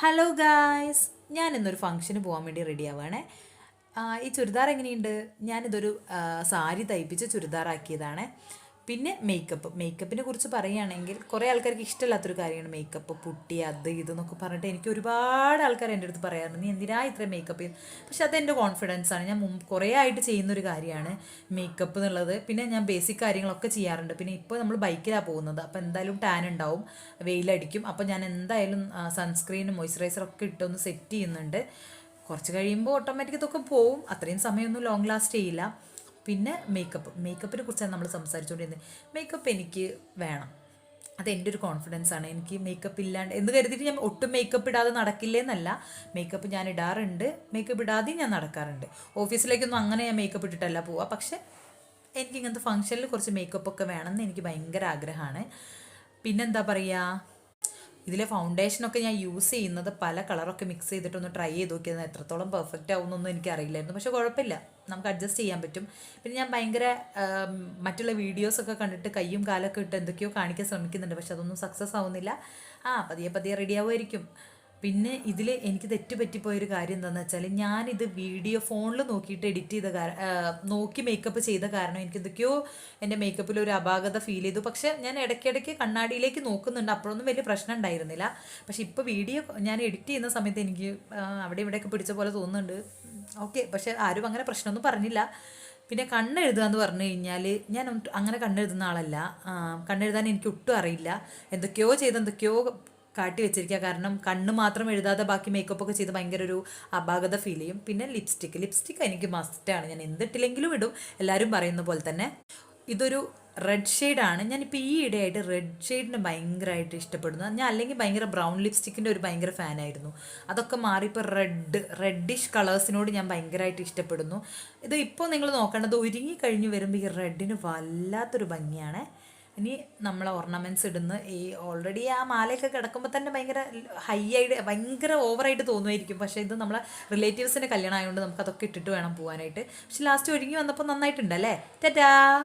Hello guys, ഞാൻ ഇന്നൊരു ഫംഗ്ഷന് പോകാൻ വേണ്ടി റെഡി ആവുകയാണേ. ഈ ചുരിദാർ എങ്ങനെയുണ്ട്? ഞാനിതൊരു സാരി തയ്പ്പിച്ച് ചുരിദാറാക്കിയതാണ്. പിന്നെ മേക്കപ്പിനെ കുറിച്ച് പറയുകയാണെങ്കിൽ കുറേ ആൾക്കാർക്ക് ഇഷ്ടമില്ലാത്തൊരു കാര്യമാണ് മേക്കപ്പ്, പുട്ടി, അത് ഇതെന്നൊക്കെ പറഞ്ഞിട്ട് എനിക്ക് ഒരുപാട് ആൾക്കാർ എൻ്റെ അടുത്ത് പറയാറുണ്ട്, നീ എന്തിനാ ഇത്ര മേക്കപ്പ് ചെയ്യുന്നത്? പക്ഷെ അതെൻ്റെ കോൺഫിഡൻസ് ആണ്. ഞാൻ കുറേ ആയിട്ട് ചെയ്യുന്നൊരു കാര്യമാണ് മേക്കപ്പ് എന്നുള്ളത്. പിന്നെ ഞാൻ ബേസിക് കാര്യങ്ങളൊക്കെ ചെയ്യാറുണ്ട്. പിന്നെ ഇപ്പോൾ നമ്മൾ ബൈക്കിലാണ് പോകുന്നത്, അപ്പോൾ എന്തായാലും ടാൻ ഉണ്ടാവും, വെയിലടിക്കും. അപ്പോൾ ഞാൻ എന്തായാലും സൺസ്ക്രീനും മോയ്സ്ചറൈസറൊക്കെ ഇട്ടൊന്ന് സെറ്റ് ചെയ്യുന്നുണ്ട്. കുറച്ച് കഴിയുമ്പോൾ ഓട്ടോമാറ്റിക് ഇതൊക്കെ പോവും. അത്രയും സമയമൊന്നും ലോങ് ലാസ്റ്റ് ചെയ്യില്ല. പിന്നെ മേക്കപ്പിനെ കുറിച്ചാണ് നമ്മൾ സംസാരിച്ചുകൊണ്ടിരുന്നത്. മേക്കപ്പ് എനിക്ക് വേണം, അതെൻ്റെ ഒരു കോൺഫിഡൻസ് ആണ്. എനിക്ക് മേക്കപ്പ് ഇല്ലാണ്ട് എന്ന് കരുതിയിട്ട് ഞാൻ ഒട്ടും മേക്കപ്പ് ഇടാതെ നടക്കില്ലേന്നല്ല. മേക്കപ്പ് ഞാൻ ഇടാറുണ്ട്, മേക്കപ്പ് ഇടാതെയും ഞാൻ നടക്കാറുണ്ട്. ഓഫീസിലേക്കൊന്നും അങ്ങനെ ഞാൻ മേക്കപ്പ് ഇട്ടിട്ടല്ല പോവുക. പക്ഷേ എനിക്ക് ഇങ്ങനത്തെ ഫംഗ്ഷനിൽ കുറച്ച് മേക്കപ്പ് ഒക്കെ വേണമെന്ന് എനിക്ക് ഭയങ്കര ആഗ്രഹമാണ്. പിന്നെന്താ പറയുക, ഇതിലെ ഫൗണ്ടേഷനൊക്കെ ഞാൻ യൂസ് ചെയ്യുന്നത് പല കളറൊക്കെ മിക്സ് ചെയ്തിട്ടൊന്ന് ട്രൈ ചെയ്ത് നോക്കിയത് എത്രത്തോളം പെർഫെക്റ്റ് ആവുമെന്നൊന്നും എനിക്കറിയില്ലായിരുന്നു. പക്ഷേ കുഴപ്പമില്ല, നമുക്ക് അഡ്ജസ്റ്റ് ചെയ്യാൻ പറ്റും. പിന്നെ ഞാൻ ഭയങ്കര മറ്റുള്ള വീഡിയോസൊക്കെ കണ്ടിട്ട് കയ്യും കാലൊക്കെ ഇട്ട് എന്തൊക്കെയോ കാണിക്കാൻ ശ്രമിക്കുന്നുണ്ട്. പക്ഷെ അതൊന്നും സക്സസ് ആവുന്നില്ല. പതിയെ പതിയെ റെഡി ആവുമായിരിക്കും. പിന്നെ ഇതിൽ എനിക്ക് തെറ്റുപറ്റിപ്പോയൊരു കാര്യം എന്താണെന്ന് വെച്ചാൽ, ഞാനിത് വീഡിയോ ഫോണിൽ നോക്കിയിട്ട് എഡിറ്റ് ചെയ്ത നോക്കി മേക്കപ്പ് ചെയ്ത കാരണം എനിക്ക് എന്തൊക്കെയോ എൻ്റെ മേക്കപ്പിൽ ഒരു അപാകത ഫീൽ ചെയ്തു. പക്ഷേ ഞാൻ ഇടയ്ക്കിടയ്ക്ക് കണ്ണാടിയിലേക്ക് നോക്കുന്നുണ്ട്, അപ്പോഴൊന്നും വലിയ പ്രശ്നം ഉണ്ടായിരുന്നില്ല. പക്ഷെ ഇപ്പോൾ വീഡിയോ ഞാൻ എഡിറ്റ് ചെയ്യുന്ന സമയത്ത് എനിക്ക് അവിടെ ഇവിടെയൊക്കെ പിടിച്ച പോലെ തോന്നുന്നുണ്ട്. ഓക്കെ, പക്ഷെ ആരും അങ്ങനെ പ്രശ്നമൊന്നും പറഞ്ഞില്ല. പിന്നെ കണ്ണെഴുതുക എന്ന് പറഞ്ഞു കഴിഞ്ഞാൽ ഞാൻ അങ്ങനെ കണ്ണെഴുതുന്ന ആളല്ല. കണ്ണെഴുതാൻ എനിക്ക് ഒട്ടും അറിയില്ല. എന്തൊക്കെയോ ചെയ്ത് എന്തൊക്കെയോ കാട്ടി വെച്ചിരിക്കുക. കാരണം കണ്ണ് മാത്രം എഴുതാതെ ബാക്കി മേക്കപ്പ് ഒക്കെ ചെയ്ത് ഭയങ്കര ഒരു അപാകത ഫീൽ ചെയ്യും. പിന്നെ ലിപ്സ്റ്റിക്ക് എനിക്ക് മസ്റ്റാണ്. ഞാൻ എന്തിട്ടില്ലെങ്കിലും ഇടും, എല്ലാവരും പറയുന്ന പോലെ തന്നെ. ഇതൊരു റെഡ് ഷെയ്ഡാണ്. ഞാനിപ്പോൾ ഈ ഇടയായിട്ട് റെഡ് ഷെയ്ഡിന് ഭയങ്കരമായിട്ട് ഇഷ്ടപ്പെടുന്നു. ഞാൻ അല്ലെങ്കിൽ ഭയങ്കര ബ്രൗൺ ലിപ്സ്റ്റിക്കിൻ്റെ ഒരു ഭയങ്കര ഫാനായിരുന്നു. അതൊക്കെ മാറി ഇപ്പോൾ റെഡിഷ് കളേഴ്സിനോട് ഞാൻ ഭയങ്കരമായിട്ട് ഇഷ്ടപ്പെടുന്നു. ഇത് ഇപ്പോൾ നിങ്ങൾ നോക്കേണ്ടത്, ഒരുങ്ങി കഴിഞ്ഞ് വരുമ്പോൾ ഈ റെഡിന് വല്ലാത്തൊരു ഭംഗിയാണ്. ഇനി നമ്മൾ ഓർണമെൻറ്റ്സ് ഇടുന്ന ഈ ഓൾറെഡി ആ മാലയൊക്കെ കിടക്കുമ്പോൾ തന്നെ ഭയങ്കര ഹൈ ആയിട്ട് ഭയങ്കര ഓവറായിട്ട് തോന്നുമായിരിക്കും. പക്ഷേ ഇത് നമ്മളെ റിലേറ്റീവ്സിൻ്റെ കല്യാണം ആയതുകൊണ്ട് നമുക്ക് അതൊക്കെ ഇട്ടിട്ട് വേണം പോകാനായിട്ട്. പക്ഷെ ലാസ്റ്റ് ഒരുങ്ങി വന്നപ്പോൾ നന്നായിട്ടുണ്ടല്ലേ. ടാറ്റാ.